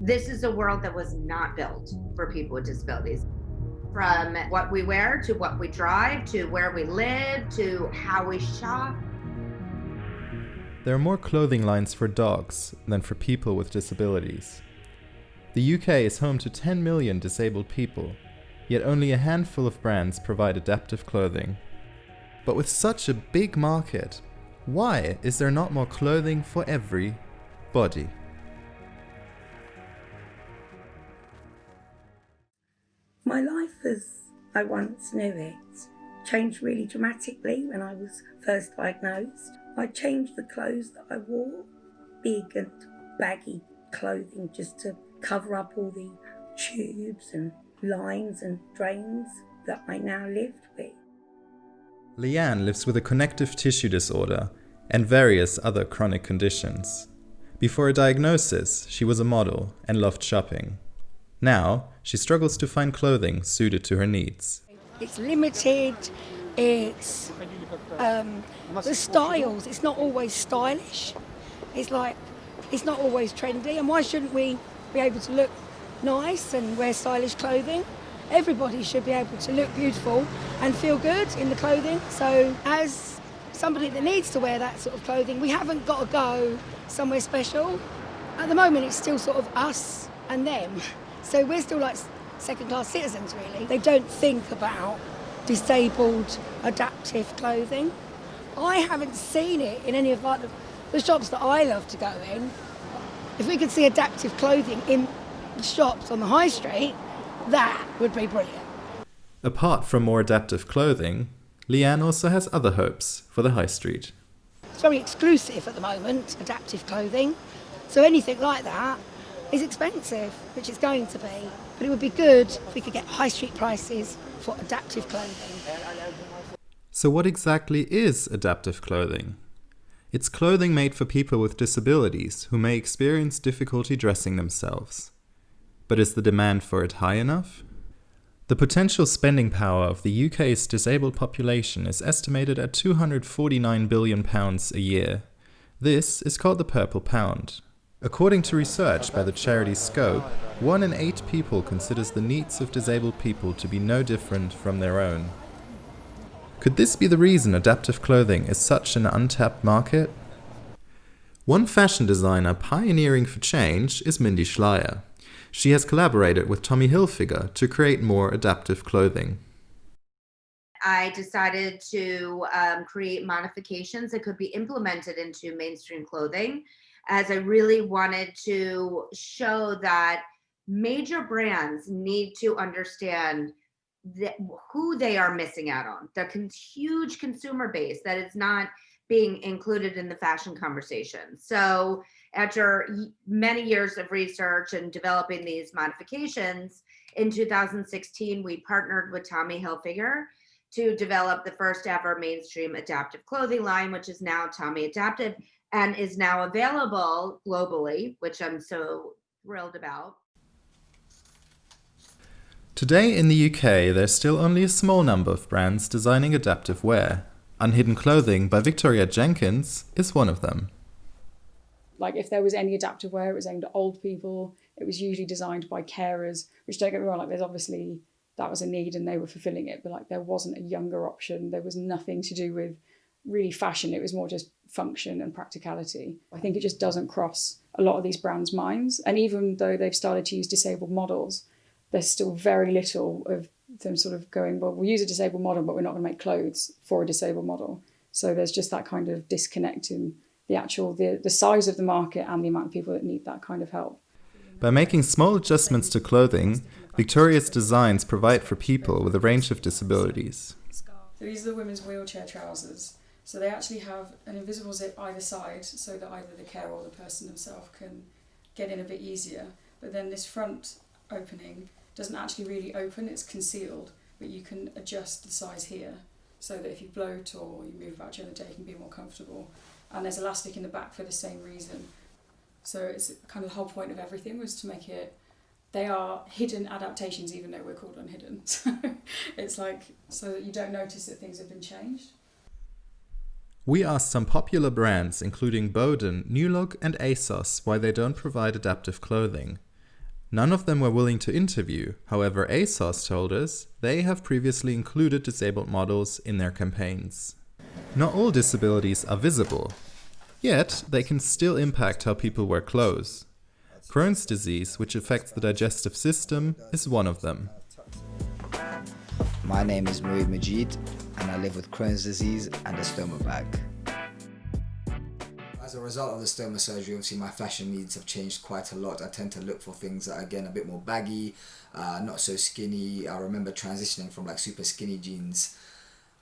This is a world that was not built for people with disabilities. From what we wear to what we drive to where we live to how we shop. There are more clothing lines for dogs than for people with disabilities. The UK is home to 10 million disabled people, yet only a handful of brands provide adaptive clothing. But with such a big market, why is there not more clothing for every body? My life as I once knew it changed really dramatically when I was first diagnosed. I changed the clothes that I wore, big and baggy clothing just to cover up all the tubes and lines and drains that I now lived with. Rhiann lives with a connective tissue disorder and various other chronic conditions. Before a diagnosis, she was a model and loved shopping. Now, she struggles to find clothing suited to her needs. It's limited, it's the styles, it's not always stylish. It's not always trendy, and why shouldn't we be able to look nice and wear stylish clothing? Everybody should be able to look beautiful and feel good in the clothing. So as somebody that needs to wear that sort of clothing, we haven't got to go somewhere special. At the moment, it's still sort of us and them. So we're still like second-class citizens, really. They don't think about disabled, adaptive clothing. I haven't seen it in any of the shops that I love to go in. If we could see adaptive clothing in the shops on the high street, that would be brilliant. Apart from more adaptive clothing, Rhiann also has other hopes for the high street. It's very exclusive at the moment, adaptive clothing. So anything like that is expensive, which it's going to be. But it would be good if we could get high street prices for adaptive clothing. So what exactly is adaptive clothing? It's clothing made for people with disabilities who may experience difficulty dressing themselves. But is the demand for it high enough? The potential spending power of the UK's disabled population is estimated at £249 billion a year. This is called the Purple Pound. According to research by the charity Scope, 1 in 8 people considers the needs of disabled people to be no different from their own. Could this be the reason adaptive clothing is such an untapped market? One fashion designer pioneering for change is Mindy Schleier. She has collaborated with Tommy Hilfiger to create more adaptive clothing. I decided to create modifications that could be implemented into mainstream clothing, as I really wanted to show that major brands need to understand who they are missing out on, the huge consumer base that is not being included in the fashion conversation. So after many years of research and developing these modifications, in 2016, we partnered with Tommy Hilfiger to develop the first ever mainstream adaptive clothing line, which is now Tommy Adaptive and is now available globally, which I'm so thrilled about. Today in the UK, there's still only a small number of brands designing adaptive wear. Unhidden Clothing by Victoria Jenkins is one of them. Like if there was any adaptive wear, it was aimed at old people. It was usually designed by carers, which don't get me wrong, like there's obviously, that was a need and they were fulfilling it, but like there wasn't a younger option. There was nothing to do with really fashion. It was more just function and practicality. I think it just doesn't cross a lot of these brands' minds. And even though they've started to use disabled models, there's still very little of them sort of going, well, we'll use a disabled model, but we're not going to make clothes for a disabled model. So there's just that kind of disconnect in the size of the market and the amount of people that need that kind of help. By making small adjustments to clothing, Victoria's designs provide for people with a range of disabilities. So these are the women's wheelchair trousers. So they actually have an invisible zip either side so that either the carer or the person themselves can get in a bit easier. But then this front opening doesn't actually really open, it's concealed, but you can adjust the size here so that if you bloat or you move about during the day, you can be more comfortable. And there's elastic in the back for the same reason. So it's kind of the whole point of everything was to make it, they are hidden adaptations even though we're called unhidden. So it's like, so that you don't notice that things have been changed. We asked some popular brands including Bowden, New Look and ASOS why they don't provide adaptive clothing. None of them were willing to interview. However, ASOS told us they have previously included disabled models in their campaigns. Not all disabilities are visible, yet they can still impact how people wear clothes. Crohn's disease, which affects the digestive system, is one of them. My name is Majid, and I live with Crohn's disease and a stoma bag. As a result of the stoma surgery, obviously my fashion needs have changed quite a lot. I tend to look for things that are, again, a bit more baggy, not so skinny. I remember transitioning from like super skinny jeans.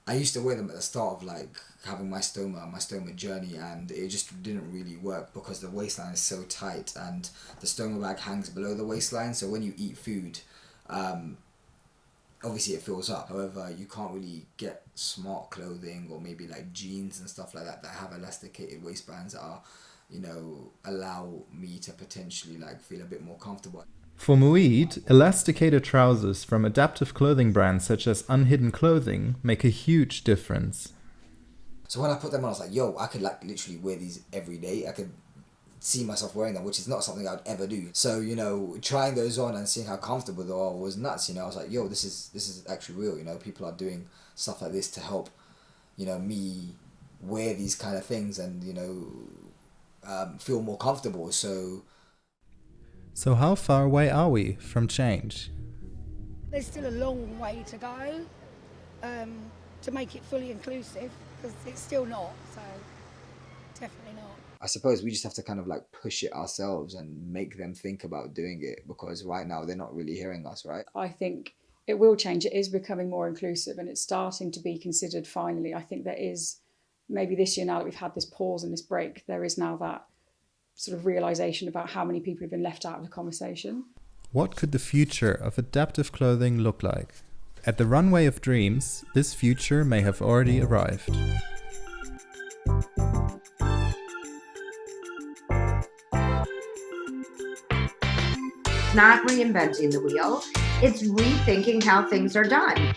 I used to wear them at the start of like having my stoma journey, and it just didn't really work because the waistline is so tight and the stoma bag hangs below the waistline. So when you eat food, obviously it fills up. However, you can't really get smart clothing or maybe like jeans and stuff like that have elasticated waistbands that are, allow me to potentially like feel a bit more comfortable. For Muid, elasticated trousers from adaptive clothing brands such as Unhidden Clothing make a huge difference. So when I put them on, I was like, yo, I could like literally wear these every day. I could see myself wearing them, which is not something I would ever do. So, trying those on and seeing how comfortable they are was nuts. I was like, yo, this is actually real. People are doing stuff like this to help, me wear these kind of things and, feel more comfortable. So how far away are we from change? There's still a long way to go to make it fully inclusive, because it's still not, so definitely not. I suppose we just have to kind of like push it ourselves and make them think about doing it, because right now they're not really hearing us, right? I think it will change. It is becoming more inclusive and it's starting to be considered finally. I think there is, maybe this year now that we've had this pause and this break, there is now that sort of realisation about how many people have been left out of the conversation. What could the future of adaptive clothing look like? At the Runway of Dreams, this future may have already arrived. Not reinventing the wheel, it's rethinking how things are done.